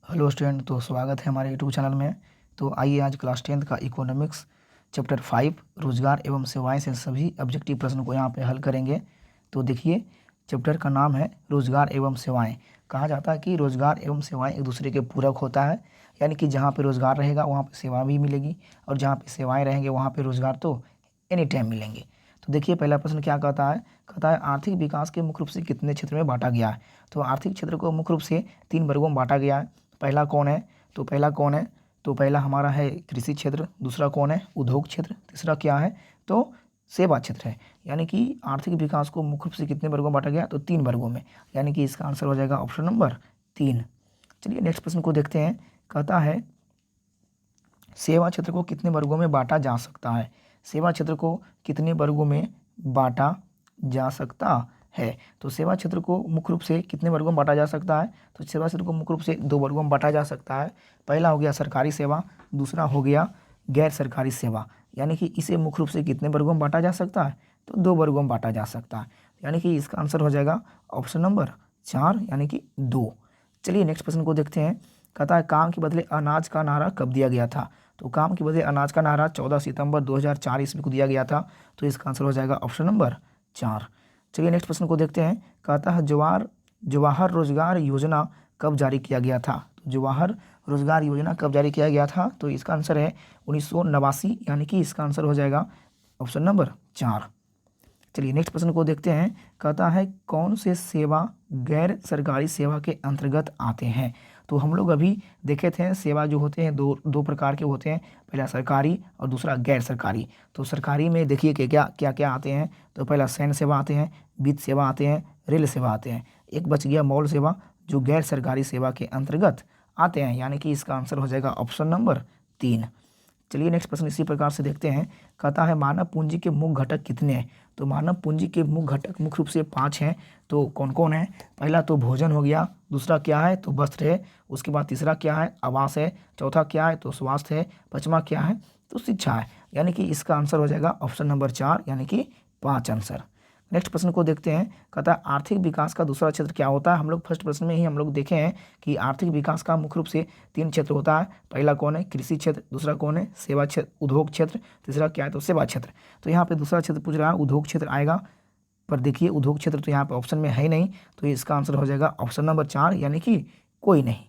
Hello student, तो स्वागत है हमारे यूट्यूब चैनल में। तो आइए आज क्लास 10th का इकोनॉमिक्स चैप्टर 5 रोजगार एवं सेवाएं से सभी ऑब्जेक्टिव प्रश्न को यहाँ पे हल करेंगे। तो देखिए, चैप्टर का नाम है रोजगार एवं सेवाएं। कहा जाता है कि रोजगार एवं सेवाएं एक दूसरे के पूरक होता है, यानी कि जहाँ पे रोजगार रहेगा वहाँ पे सेवा भी मिलेगी, और जहाँ पे सेवाएँ रहेंगे वहाँ पे रोजगार तो एनी टाइम मिलेंगे। तो देखिए, पहला प्रश्न क्या कहता है आर्थिक विकास के मुख्य रूप से कितने क्षेत्र में बांटा गया है। तो आर्थिक क्षेत्र को मुख्य रूप से 3 वर्गों में बांटा गया है। पहला कौन है? तो पहला हमारा है कृषि क्षेत्र, दूसरा कौन है? उद्योग क्षेत्र, तीसरा क्या है? तो सेवा क्षेत्र है। यानी कि आर्थिक विकास को मुख्य रूप से कितने वर्गों में बांटा गया? तो 3 वर्गों में, यानी कि इसका आंसर हो जाएगा ऑप्शन नंबर 3। चलिए नेक्स्ट प्रश्न को देखते हैं। कहता है सेवा क्षेत्र को कितने वर्गों में बांटा जा सकता है। सेवा क्षेत्र को कितने वर्गों में बांटा जा सकता है? तो सेवा क्षेत्र को मुख्य रूप से कितने वर्गों में बांटा जा सकता है? तो सेवा क्षेत्र को मुख्य रूप से 2 वर्गों में बांटा जा सकता है। पहला हो गया सरकारी सेवा, दूसरा हो गया गैर सरकारी सेवा। यानी कि इसे मुख्य रूप से कितने वर्गों में बांटा जा सकता है? तो 2 वर्गों में बांटा जा सकता है। यानी कि इसका आंसर हो जाएगा ऑप्शन नंबर 4, यानी कि 2। चलिए नेक्स्ट प्रश्न को देखते हैं। कहता है काम के बदले अनाज का नारा कब दिया गया था। तो काम के बदले अनाज का नारा 14 सितंबर 2004 ईस्वी को दिया गया था। तो इसका आंसर हो जाएगा ऑप्शन नंबर 4। चलिए नेक्स्ट प्रश्न को देखते हैं। कहता है जवाहर रोजगार योजना कब जारी किया गया था। तो जवाहर रोजगार योजना कब जारी किया गया था? तो इसका आंसर है 1989, यानी कि इसका आंसर हो जाएगा ऑप्शन नंबर 4। चलिए नेक्स्ट प्रश्न को देखते हैं। कहता है कौन से सेवा गैर सरकारी सेवा के अंतर्गत आते हैं। तो हम लोग अभी देखे थे सेवा जो होते हैं दो प्रकार के होते हैं, पहला सरकारी और दूसरा गैर सरकारी। तो सरकारी में देखिए कि क्या क्या आते हैं। तो पहला सैन्य सेवा आते हैं, वित्त सेवा आते हैं, रेल सेवा आते हैं। एक बच गया मॉल सेवा, जो गैर सरकारी सेवा के अंतर्गत आते हैं, यानी कि इसका आंसर हो जाएगा ऑप्शन नंबर 3। चलिए नेक्स्ट प्रश्न इसी प्रकार से देखते हैं। कहता है मानव पूंजी के मुख्य घटक कितने हैं। तो मानव पूंजी के मुख्य घटक मुख्य रूप से 5 हैं। तो कौन कौन है? पहला तो भोजन हो गया, दूसरा क्या है? तो वस्त्र है, उसके बाद तीसरा क्या है? आवास है, चौथा क्या है? तो स्वास्थ्य है, पांचवा क्या है? तो शिक्षा है। यानी कि इसका आंसर हो जाएगा ऑप्शन नंबर 4, यानी कि 5 आंसर। नेक्स्ट प्रश्न को देखते हैं। कहता है आर्थिक विकास का दूसरा क्षेत्र क्या होता है। हम लोग फर्स्ट प्रश्न में ही हम लोग देखे हैं कि आर्थिक विकास का मुख्य रूप से 3 क्षेत्र होता है। पहला कौन है? कृषि क्षेत्र, दूसरा कौन है? सेवा क्षेत्र, उद्योग क्षेत्र, तीसरा क्या है? तो सेवा क्षेत्र। तो यहाँ पे दूसरा क्षेत्र पूछ रहा है, उद्योग क्षेत्र आएगा, पर देखिए उद्योग क्षेत्र तो यहाँ पे ऑप्शन में है ही नहीं। तो इसका आंसर हो जाएगा ऑप्शन नंबर 4, यानी कि कोई नहीं।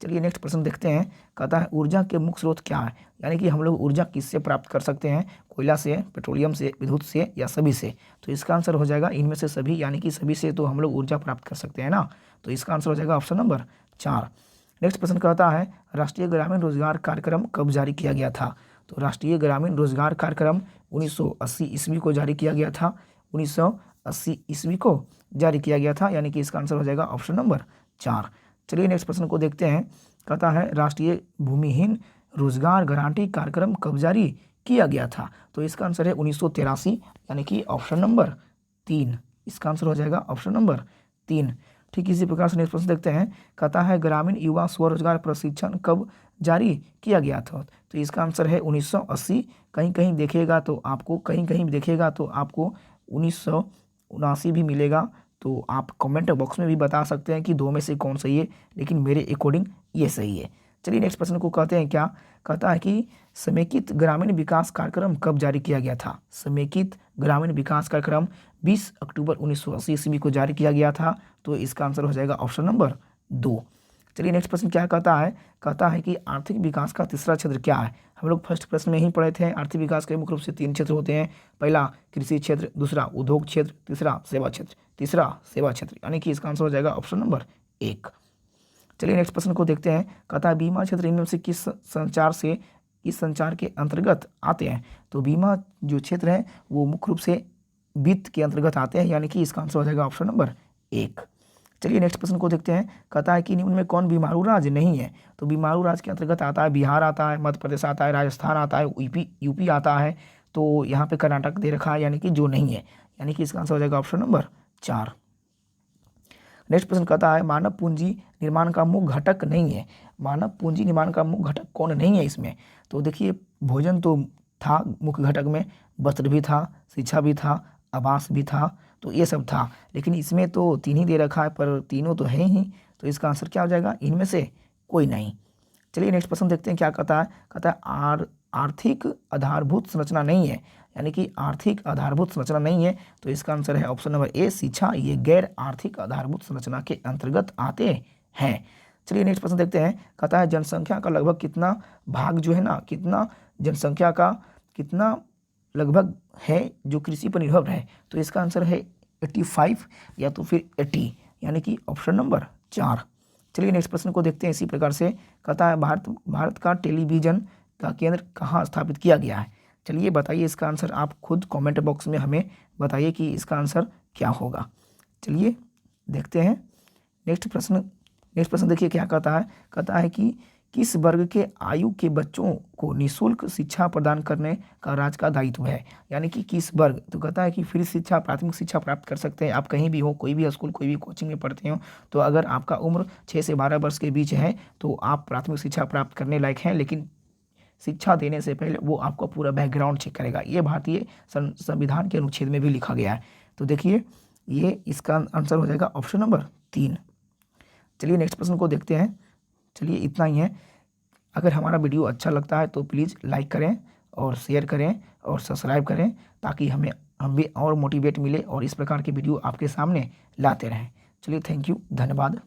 चलिए नेक्स्ट प्रश्न देखते हैं। कहता है ऊर्जा के मुख्य स्रोत क्या है। यानी कि हम लोग ऊर्जा किससे प्राप्त कर सकते हैं? कोयला से, पेट्रोलियम से, विद्युत से, या सभी से। तो इसका आंसर हो जाएगा इनमें से सभी, यानी कि सभी से तो हम लोग ऊर्जा प्राप्त कर सकते हैं ना। तो इसका आंसर हो जाएगा ऑप्शन नंबर 4। नेक्स्ट प्रश्न कहता है राष्ट्रीय ग्रामीण रोजगार कार्यक्रम कब जारी किया गया था। तो राष्ट्रीय ग्रामीण रोजगार कार्यक्रम 1980 ईस्वी को जारी किया गया था। 1980 ईस्वी को जारी किया गया था, यानी कि इसका आंसर हो जाएगा ऑप्शन नंबर 4। चलिए नेक्स्ट प्रश्न को देखते हैं। कहता है राष्ट्रीय भूमिहीन रोजगार गारंटी कार्यक्रम कब जारी किया गया था। तो इसका आंसर है 1983, यानी कि ऑप्शन नंबर 3। इसका आंसर हो जाएगा ऑप्शन नंबर 3। ठीक इसी प्रकार से नेक्स्ट प्रश्न देखते हैं। कहता है ग्रामीण युवा स्वरोजगार प्रशिक्षण कब जारी किया गया था। तो इसका आंसर है 1980। कहीं कहीं देखिएगा तो आपको 1979 भी मिलेगा। तो आप कमेंट बॉक्स में भी बता सकते हैं कि 2 में से कौन सही है, लेकिन मेरे अकॉर्डिंग ये सही है। चलिए नेक्स्ट प्रश्न को कहते हैं क्या। कहता है कि समेकित ग्रामीण विकास कार्यक्रम कब जारी किया गया था। समेकित ग्रामीण विकास कार्यक्रम 20 अक्टूबर 1980 ईस्वी को जारी किया गया था। तो इसका आंसर हो जाएगा ऑप्शन नंबर 2। चलिए नेक्स्ट प्रश्न क्या कहता है कि आर्थिक विकास का तीसरा क्षेत्र क्या है। हम लोग फर्स्ट प्रश्न में ही पढ़े थे, आर्थिक विकास के मुख्य रूप से 3 क्षेत्र होते हैं। पहला कृषि क्षेत्र, दूसरा उद्योग क्षेत्र, तीसरा सेवा क्षेत्र, यानी कि इसका आंसर हो जाएगा ऑप्शन नंबर 1। चलिए नेक्स्ट प्रश्न को देखते हैं। कहता है बीमा क्षेत्र इनमें से किस संचार के अंतर्गत आते हैं। तो बीमा जो क्षेत्र है वो मुख्य रूप से वित्त के अंतर्गत आते हैं, यानी कि इसका आंसर हो जाएगा ऑप्शन नंबर 1। चलिए नेक्स्ट प्रश्न को देखते हैं। कहता है कि निम्न में कौन बीमारू राज्य नहीं है। तो बीमारू राज्य के अंतर्गत आता है बिहार आता है, मध्य प्रदेश आता है, राजस्थान आता है, यूपी आता है। तो यहाँ पे कर्नाटक दे रखा है, यानी कि जो नहीं है, यानी कि इसका आंसर हो जाएगा ऑप्शन नंबर 4। नेक्स्ट प्रश्न कहता है मानव पूंजी निर्माण का मुख्य घटक नहीं है। मानव पूंजी निर्माण का मुख्य घटक कौन नहीं है इसमें। तो देखिए भोजन तो था मुख्य घटक में, वस्त्र भी था, शिक्षा भी था, आवास भी था, तो ये सब था। लेकिन इसमें तो 3 ही दे रखा है, पर तीनों तो है ही। तो इसका आंसर क्या हो जाएगा? इनमें से कोई नहीं। चलिए नेक्स्ट प्रश्न देखते हैं क्या कहता है। कहता है आर्थिक आधारभूत संरचना नहीं है, यानी कि आर्थिक आधारभूत संरचना नहीं है, तो इसका आंसर है ऑप्शन नंबर ए शिक्षा। ये गैर आर्थिक आधारभूत संरचना के अंतर्गत आते हैं। चलिए नेक्स्ट प्रश्न देखते हैं। कहता है जनसंख्या का लगभग कितना भाग जो है ना, कितना जनसंख्या का कितना लगभग है जो कृषि पर निर्भर है, तो इसका आंसर है 85 या तो फिर 80, यानी कि ऑप्शन नंबर 4। चलिए नेक्स्ट प्रश्न को देखते हैं इसी प्रकार से। कहता है भारत का टेलीविजन का केंद्र कहाँ स्थापित किया गया है। चलिए बताइए इसका आंसर, आप खुद कमेंट बॉक्स में हमें बताइए कि इसका आंसर क्या होगा। चलिए देखते हैं नेक्स्ट प्रश्न देखिए क्या कहता है। कहता है कि किस वर्ग के आयु के बच्चों को निःशुल्क शिक्षा प्रदान करने का राज्य का दायित्व है, यानी कि किस वर्ग, तो कहता है कि फ्री शिक्षा, प्राथमिक शिक्षा प्राप्त कर सकते हैं आप कहीं भी हो, कोई भी स्कूल, कोई भी कोचिंग में पढ़ते हो। तो अगर आपका उम्र 6 से 12 वर्ष के बीच है तो आप प्राथमिक शिक्षा प्राप्त करने लायक हैं, लेकिन शिक्षा देने से पहले वो आपका पूरा बैकग्राउंड चेक करेगा। ये भारतीय संविधान के अनुच्छेद में भी लिखा गया है। तो देखिए ये इसका आंसर हो जाएगा ऑप्शन नंबर 3। चलिए नेक्स्ट प्रश्न को देखते हैं। चलिए इतना ही है। अगर हमारा वीडियो अच्छा लगता है तो प्लीज़ लाइक करें और शेयर करें और सब्सक्राइब करें, ताकि हम भी और मोटिवेट मिले और इस प्रकार के वीडियो आपके सामने लाते रहें। चलिए थैंक यू, धन्यवाद।